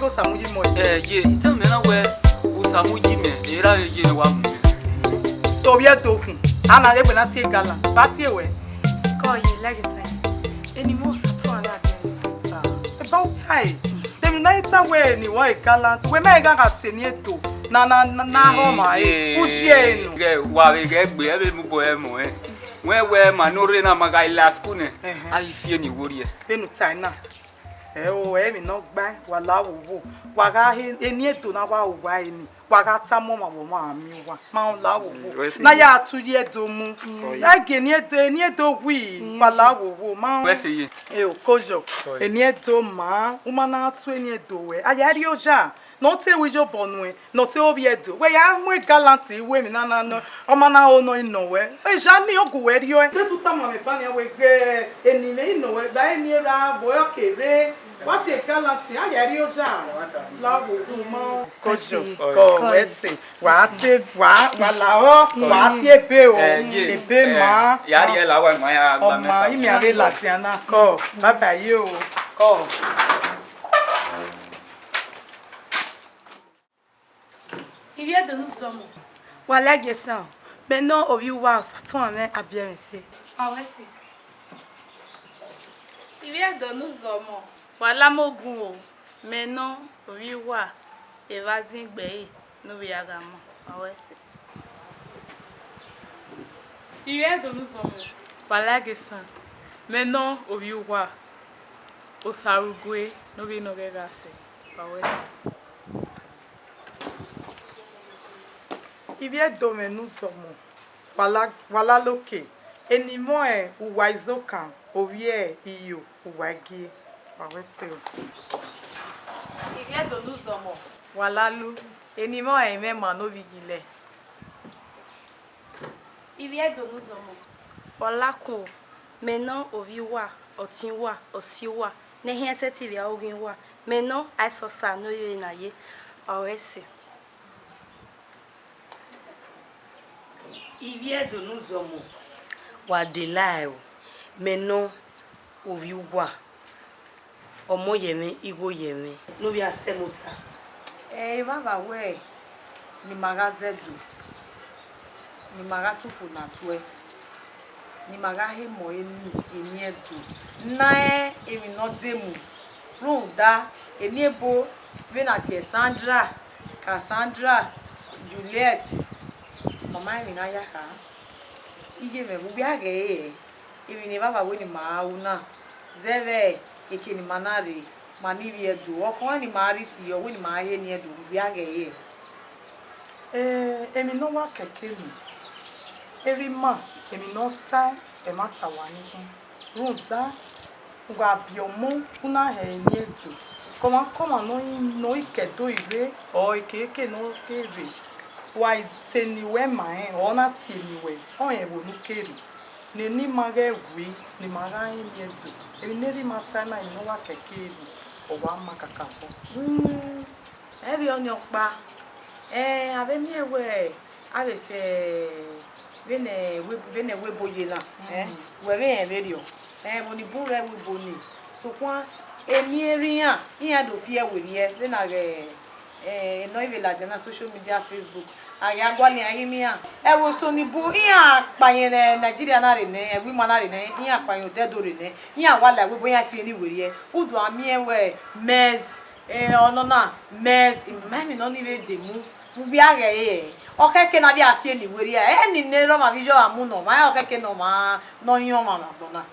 go samuji mo. Ye, tell me now where usamuji me. Era ye wa mu. To be a token. Ana le na tie gala. Ba tie we. Call you legacy. Any more Saturn about time. Dem na ita we ni wa gala. We me ga ka se ni eto. Na ho ma e. Pushie no. Ge wa we ge gbe e be mu bo e mo e. We manore na maga ila skune. Ai fie ni wori e. Enu time na. O e mi no gba wa la wo. Wa ga eni eto na wa wo eni. Wa ga ta mo ma wo ma mi wa. Ma la wo. Na ya atu ye do mu. Ya ge eni eto wi. Wa la wo ma. We se ye. O kojo. Eni eto ma. Uma na atu eni eto we. Aya ri oja. No te we jo bonwe. No te obi edo. We ya mu galanti we mi na no. O ma na ono ino we. E ja ni ogu we ri o. De tu ta ma me pa ni we ge eni me ino we. Da eni ra bo yo kere. What a galanti. Aya ri oja. La wo mo. Kojo. Ko we se. Wa te wa la o. Wa ti ebe o. Ebe ma. Ya ri e la wa ma ya gba mesa. O ma imi are latiana ko. Baba yi o. Ko. Il vient de nous sommes. Voilà Gessan. Maintenant au vieux wow, ça tombe à bien ici. Ah ouais c'est. Il vient de nous sommes. Voilà mon goût. Maintenant au vieux wow, et vas-y gbe nous viagamo. Ah ouais c'est. Il vient de nous sommes. Voilà Gessan. Maintenant au vieux wow, au Sarugwe, nous venons regarder. Ah ouais c'est. Il vient de nous sommes. Voilà loke. Enimo e uwaizoka owie iyo uwagi. Awe se. Il vient de nous sommes. Voilà lou. Enimo e me mano vigile. Il vient de nous sommes. Voilà ko. Maintenant au viwa, au tinwa, au siwa. Ne rien cette via oginwa. Maintenant à sosa no yo na ye. Awe se. Il vient de nous hommes. Wadelao. Maintenant, au vieux Omo yeme, igo yeme. Nous via semota. Baba we. Ni magazedu. Ni magatu kuna tuwe. Ni magahe mo eni edu. Nae emi no demu. Ruda eni ebo venati Sandra, Cassandra, Juliet. Mama mi na ya ka. Ije me bubi age Ibi ni baba we ni ma una. Zeve eke ni manare. Mani vi edu. Okon ni ma ri si yo we ni ma he ni edu bubi age Emi no wa keke mi. Eri ma, emi no ta e ma ta wa ni. Ruda uga biomo una he ni edu. Koma no ikedo iwe o eke no kere. Why teni we mae ona tini we onye wo nukeri ne ni maga we ni maga yin yetu e ne ri mata na ino wa kekeri o wa makaka bo e bi onyo pa ave mi ewe ale se bene we boye la we be en video mo ni bu re we boni so kwa emi erian iya do fi ewe ye be na no even la na social media Facebook aya gwali ayimia e wo so ni bu iya payen Nigeria na re ne wi ma na re ne iya payen dedo re ne iya wala we boya fi ni were udu ami ewe mez ono na mez mami no ni we demu bu bi are okeke na bi afie ni were ni ne ro ma vision amu no ma okeke no ma no yan ma na bona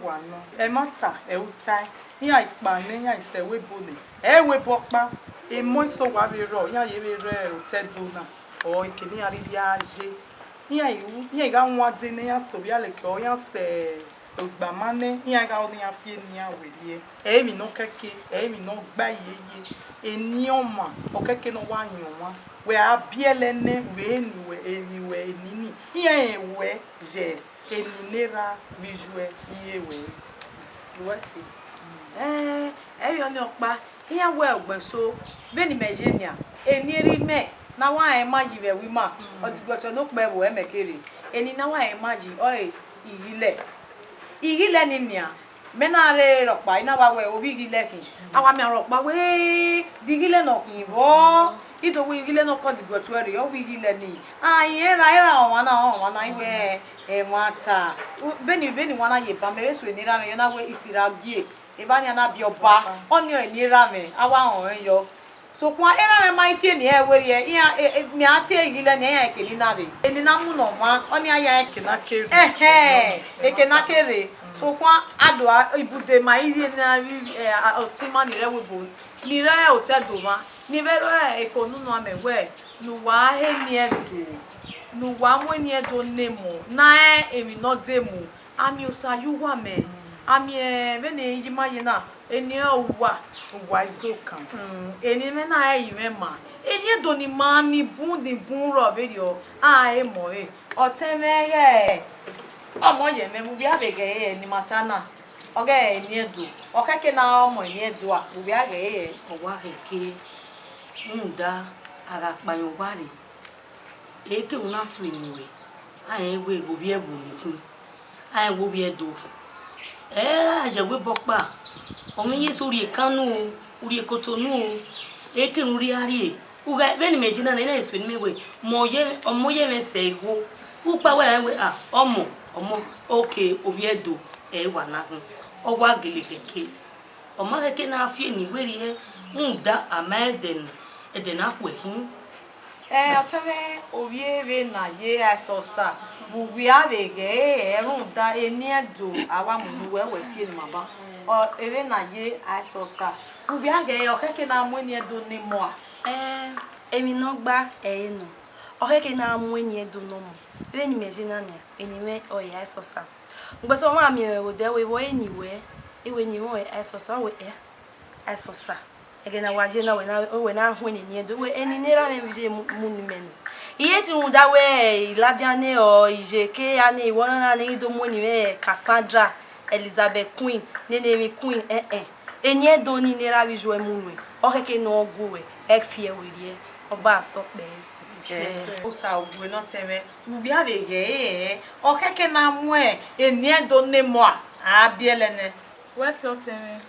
wa no e mata e utai iya ipa ne ya ise we bole e we bopa e mo so wa bi ro ya ye bi re o tedo na o ikini ari bi aje iya ga nwa de ne ya so bi ale ke o ya se ogba mane iya ga o ni afie ni awere e mi no keke e mi no gba yeye eni oma o keke no wa yan wa we abiele ne we ni iya ewe je enunera visuel iye we wasi e yo ni opa iya we ogben so be ni mejenia eniri me na wa imagine we ma otigboto no pe wo emekere eni na wa imagine oi igile ni nia mena re rokpa ina wa we obigile kin awa mi rokpa we digile no kin bo ido we igile no ko digbo to ere o wigile ni era wana iwe mata beni wana ye ba me so ni ra me na we isira bie e ba ni na bi oba oni o ni ra me awa hon yo so kwa era me mai fie ni e we ye mi ati igile ni ya ekeli na re eni na mu no ma oni aya ekena kere ekena kere so kwa adwa ibude ma iri na otima ni rewe bo ni re otedo ma ni vero ekonu no amewe nu wa he ni edo nu wa mo ni edo nemo na emi no demo ami osayuwa me ami be ne yima ye na eni owa izokan eni me na ime ma eni edo ni ma mi bun ro video e mo otemeye ọmọ ye me mu bi abege ni matana oge ni edu okeke na ọmọ ni edu a bu bi agege owa keke nda aga payo wari eke una swinwe aye we go bi ebu nku aye wo bi edu aje we bopa omi ye sori kanu uri ekotonu eke nuri ari uga beni mejina na ina swin mewe moye omoye me sego upa we omo okay obiedo wana hu ogwa gilekeke oma keke na afie ni weri he nda ameden eden akwe hu oteme obiere na ye asosa bu wi abege erunda eni edo awa mu we wetie ni maba o ere na ye asosa bu bi age okeke na mu eni edo ni mo emi no gba no okeke na mu eni edo no mo Veni mejina ne enime oya esosa ngbeso ma mi o de we wo eniwe ewe ni wo esosa we esosa ege na waje na we na hu ni edo we eni nera me bije mu ni menu iye ti un da we iladiane o ijeke ani iwo na ni do mu ni me Cassandra Elizabeth Queen nene mi Queen eni edo ni nera bi jo emu we okeke no ogu we e fie we rie oba atokpe osa ogwe no teme ubi abege okeke na mu eni edo ne mo a bielene wesi o teme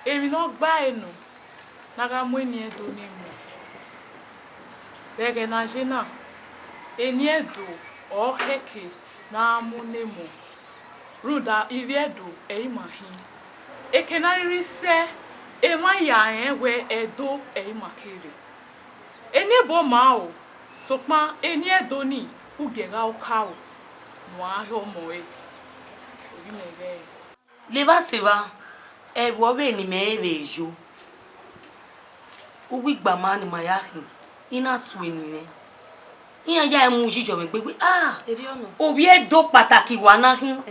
emi no gba enu na ga mu eni edo ne mo bege na jena eni edo o heke na mu ne mo ruda iri edo eimahi ekenariri se emaya enwe edo eimakere eni bo ma o sokpa eni edo ni ugega okawo no ahio moe obi mege leba seba wo be ni me rejo uwi gba ma ni mayahin ina swini ne iya ya mu jijo me pe eri ono obi edo pataki wa na hin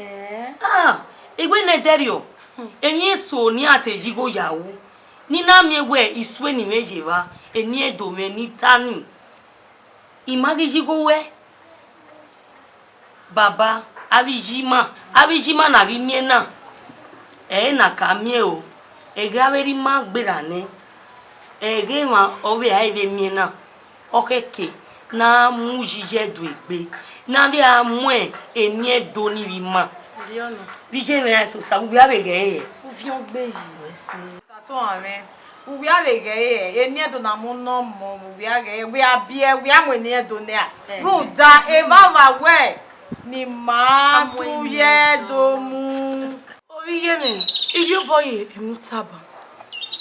egbe na derio eni so ni atejigo yawo ni na mi ewe iswe ni meje wa eni edo me ni tani imagijigo we baba abijima na bimie na na kamie o ege averi ma gbera ne ege ma obe aive mie na okeke na mujije do egbe na bi amue eni edo ni bi ma Riona bije me so sabu bi abege o vion gbe yi wese sato ame ubi abege eni edo na mu no mo ubi age we abie we amu eni edo ne a ruda e baba we ni ma tu ye do mu obiye me iyo boye emutaba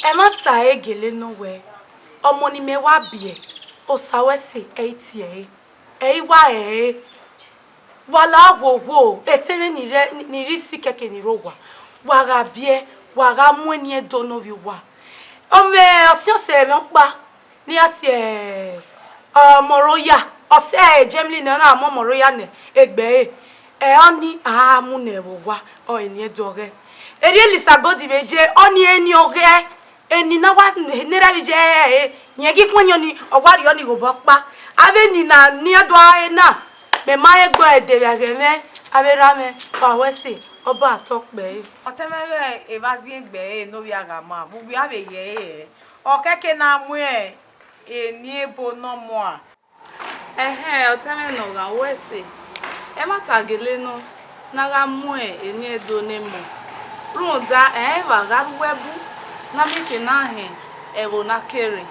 e ma ta egele no we omo ni me wa bie o sawese eitie eiwa wala wo eteme ni risi keke ni rowa waga bie waga mu eni edo no bi wa ombe otio se me pa ni ati moroya ose jemli na moroya ne egbe oni mu ne wa o eni edo ge eri elisa godi beje oni eni oge eni na wa nera bije yegi kwonyo ni ogwari oni go bopa ave ni na ni edo na me ma egbo ede ageme aberame wa wese oba atokpe otemere ebazi egbe no bi agama bu bi abege okeke na mu eni ebo no mo a oteme no ga wese e mata gele no na ga mu eni edo ne mo runda vaga webu na mike na he ero na kere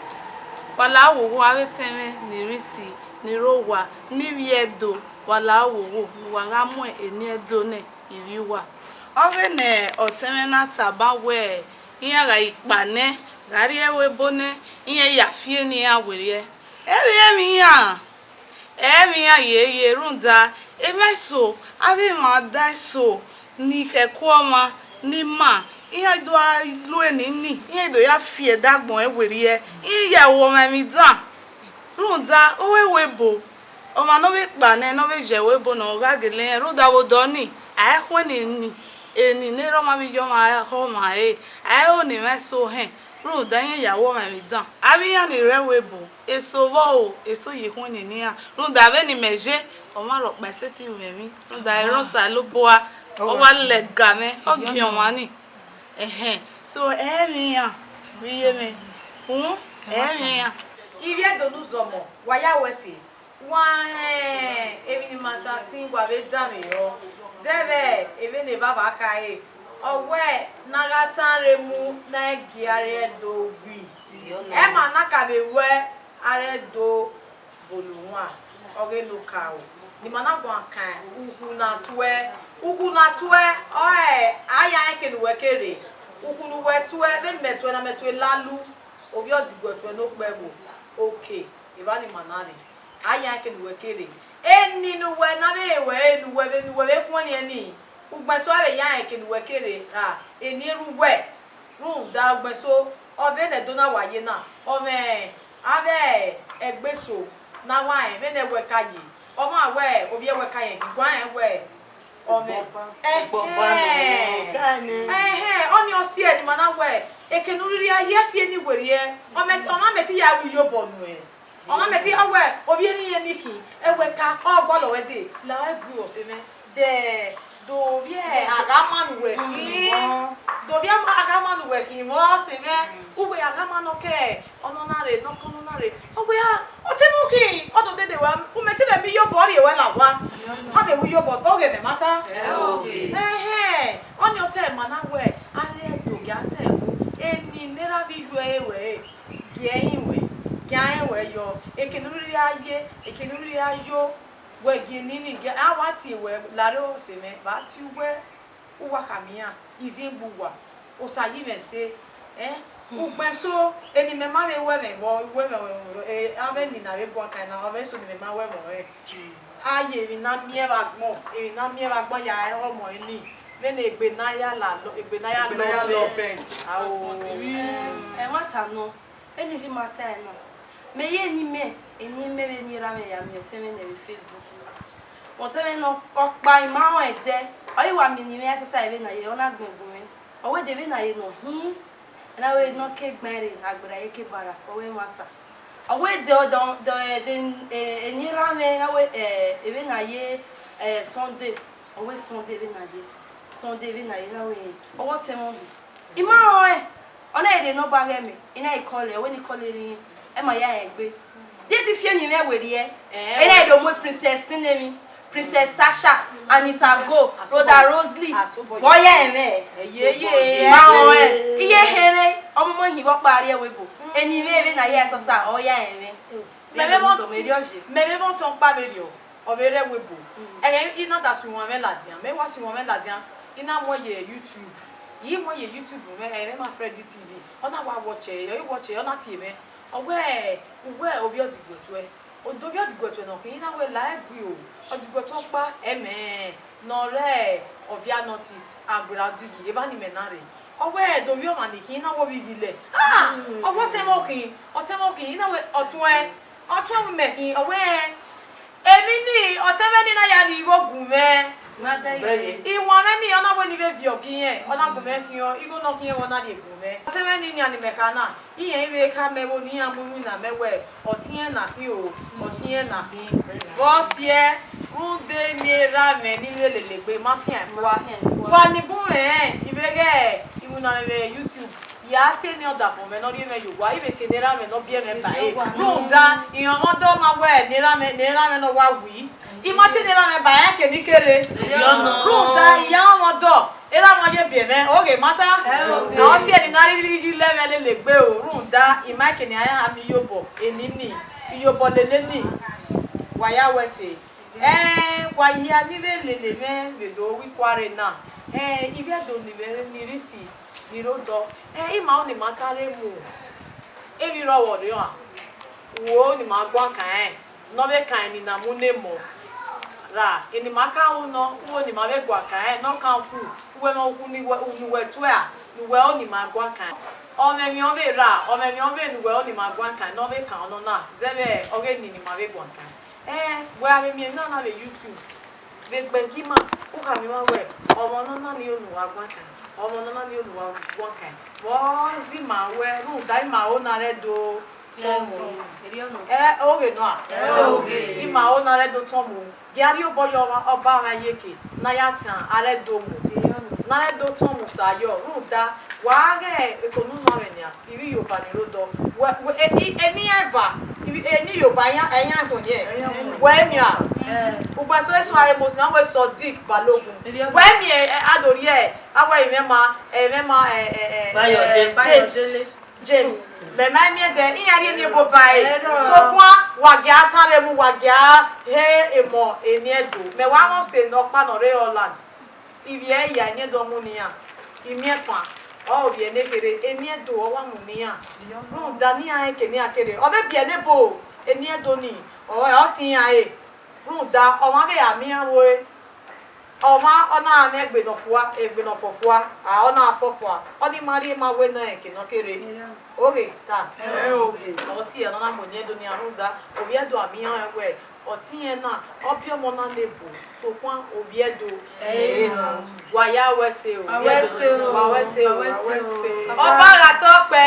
wala wo aweteme ni risi ni rowa ni wiedo wala wo waga mu eni edo ne iriwa oge ne oteme na taba we iya ga ipane gari ewe bone iye ya fie ni ya were emi ya ye runda emeso abi ma dai so ni kekoma ni ma iya do lu eni iya do ya fie dagbon ewere iya wo ma mi dan runda owewebo o ma no be pane no be jewebo no ga gele runda wo do ni ai hwani ni eni ne ro ma mi yo ma ho ma ai o ni meso he runda yin yawo ma mi dan abi ya ni rewebo eso wo eso ye hwani ni a runda be ni meje o ma ro pa se ti we mi runda ero sa lo boa o wa le ga me o gion wa ni so emi ya wiye me emi ya ivie do nuzomo wa ya wesi wa ebi ni mata sin wa be dami yo zebe ebe ne baba kai owe nagatare mu na giare do gbi e ma na ka be we are do bolunwa oge lokawo ni mana gwa kan uku na tuwe aya eke ni wekere uku nu wetuwe be metwe na metwe lalu obi odigotwe no pebo okay ibani manari aya eke ni wekere eni nu we na be we kwoni eni ugbeso abe ya eke ni wekere eni ruwe runda ugbeso obe ne dona waye na ome abe egbeso na wa be ne wekaji omo awe obi eweka yen gwa we ome oni osi eni mana we ekenuriri aye fie ni were oma meti ya wi yo bonu oma meti awe obi eni ye niki eweka ogbolo we de la egbu oseme de do bi agamanu we do bi agamanu we ki mo oseme uwe agamanu ke ononare no kononare owe ya otemuki odo dede wa umeti be mi yo bori we la wa abe wi yo bo oge me mata oni ose mana we ale do ga te eni nera bi yo ewe gyan we yo ekenuri ayo we ginini ge awati we laro seme ba ti we uwa kamia izimbuwa osayi me se ugbeso eni me ma me we abe ni na be bo kan na abe so ni me ma we mo aye mi na mi e ba gbon ya omo ni me na egbe na ya lo ben awo mata no eni ji mata no me ye ni me eni me be ni ra me ya mi teme na Facebook won teme no opa imawon ede oyiwa mi ni me exercise be na ye ona gbegbo me owe de be na ye no hin na we no ke gbere agbara ye ke bara owe mata owe de eni ra me na we ebe na ye Sunday owe Sunday be na ye na we owo temo imawon ona ede no ba me ina ikole we ni kole ri e ma ya egbe dey ti fie ni me were ye ina edo mo princess nemi Princess Tasha, Anita Go, Rhoda Rosley, boya eme ye ma iye here omo hibo pari ewebo eni me na ye sosa oya eme me bon ton pa medio o vere webo ina da su won me ladian me wa su won me ladian ina mo ye YouTube yi mo ye YouTube me ma Freddy TV ona wa watch ona ti me owe obi odigbotu odobi odigbotu no kin na we live o odigbotu pa no re ovia noticed agradigi eba ni menare owe dobi o maniki na wo bigile owo temokin na we otun me kin owe emi ni oteme na ya ni igogun me iwon me ni ona bo ni be bi okin ona gun me kin o igo no kin wona le gun me oteme ni ani mekana iye iwe ka mewo ni amunu na mewe otin na kin o otin na kin boss ye runde ni ra me ni lelegbe ma fi an wa ni bun ibege iwu na me YouTube ya te ni oda fun me no ri me yowa ibe te ni ra me no bi me ba runda iyan odo ma we ni ra me no wa wi imati ni ra me ba ke ni kere runda ya odo Era mo ye bien me. Okay, mata. Na o si eni na ri level le gbe o. Run da imake ni aya ami yobo. Enini. Yobo lele ni. Waya wese. Kwa ya ni lele me do wi kware na. Ibi do ni ni risi. Ni rodo. Ima o ni mata re mu. Ebi ro wo re o. Wo ni ma gwa kan. No be kan ni na mu ne mo. Ra ini maka uno wo ni ma be gwa kan no kan ku we mo ku ni we to a ni we o ni ma gwa kan o me mi o be ra o me mi o be ni we o ni ma gwa kan no be kan no na zebe o ge ni ma be gwa kan we a me mi na be YouTube be gbenki ma u ka mi ma we o mo no na ni o nu wa gwa kan o mo no na ni o nu wa gwa kan wo zi ma we ru dai ma o na re do tomo oge no a oge ima o na re do tomo Gari oboyo oba wa yeke na ya tan are domo na re do tomo sayo ruda wa ge ekonu no renya ibi yoba ni rodo eni eva ibi eni yoba ya eyan ko ye we mi a ugba so eso are most na we so dik balogun we mi adori awa imema James le na mi de iyari ni bo bai so kwa wagia tare mu wagia he emo eni edo me wa won se no pa no re Holland ibi e ya ni do mu ni ya imi efa o bi ene kere eni edo o wa mu ni ya ru dani a ke ni akere o be bi ene bo eni edo ni o ti ya ru da o ma be ya mi awo Oma ona na egbe no fofua ona afofua oni mari ma we na eke no kere oge ta oge o si ona na monye do ni aruda obi edo ami an ewe otiye na obi omo na lebo so kwa obi edo waya wese o wa wese o oba ra to pe